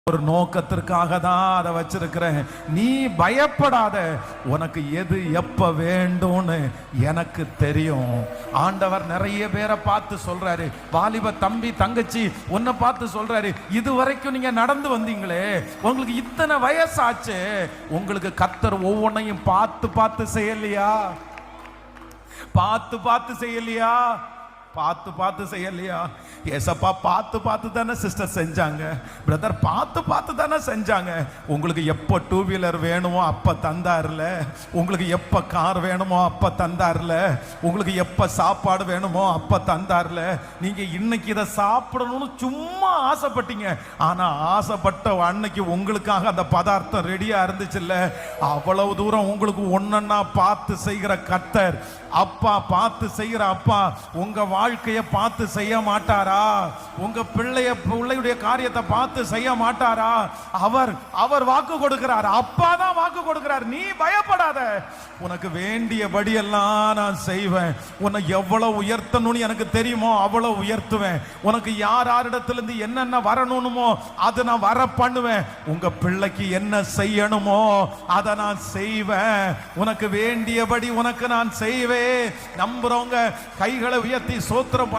ஒரு நோக்கத்திற்காக தான் அதை வச்சிருக்கிறேன். நீ பயப்படாத, உனக்கு எது எப்ப வேண்டும்னு எனக்கு தெரியும். ஆண்டவர் நிறைய பேரை பார்த்து சொல்றாரு, வாலிப தம்பி தங்கச்சி உன்னை பார்த்து சொல்றாரு, இது வரைக்கும் நீங்க நடந்து வந்தீங்களே, உங்களுக்கு இத்தனை வயசாச்சு, உங்களுக்கு கர்த்தர் ஒவ்வொன்றையும் பார்த்து பார்த்து செய்யலையா? பார்த்து பார்த்து செய்யலையா? பார்த்து பார்த்து செய்யலையா? ஏசப்பா பார்த்து பார்த்து தானே சிஸ்டர் செஞ்சாங்க, பிரதர் பார்த்து பார்த்து தானே செஞ்சாங்க. உங்களுக்கு எப்போ டூ வீலர் வேணுமோ அப்போ தந்தார்ல, உங்களுக்கு எப்போ கார் வேணுமோ அப்போ தந்தார்ல, உங்களுக்கு எப்போ சாப்பாடு வேணுமோ அப்போ தந்தார்ல. நீங்கள் இன்னைக்கு இதை சாப்பிடணும்னு சும்மா ஆசைப்பட்டீங்க, ஆனால் ஆசைப்பட்ட அன்னைக்கு உங்களுக்காக அந்த பதார்த்தம் ரெடியாக இருந்துச்சுல்ல. அவ்வளவு தூரம் உங்களுக்கு ஒன்னொன்னா பார்த்து செய்கிற கர்த்தர், அப்பா பார்த்து செய்கிற அப்பா உங்க வாழ்க்கையை பார்த்து செய்ய மாட்டாரா? உங்க பிள்ளையுடைய காரியத்தை பார்த்து செய்ய மாட்டாரா? அவர் வாக்கு கொடுக்கிறார், அப்பா தான் வாக்கு கொடுக்கிறார். நீ பயப்படாத, உனக்கு வேண்டியபடி எல்லாம் நான் செய்வேன். உன்னை எவ்வளவு உயர்த்தணும்னு எனக்கு தெரியுமோ அவ்வளவு உயர்த்துவேன். உனக்கு யாரிடத்திலிருந்து என்னென்ன வரணுமோ அதை நான் வர பண்ணுவேன். உங்க பிள்ளைக்கு என்ன செய்யணுமோ அதை நான் செய்வேன். உனக்கு வேண்டியபடி உனக்கு நான் செய்வேன். நம்புறவங்க கைகளை உயர்த்தி சோத்திரம்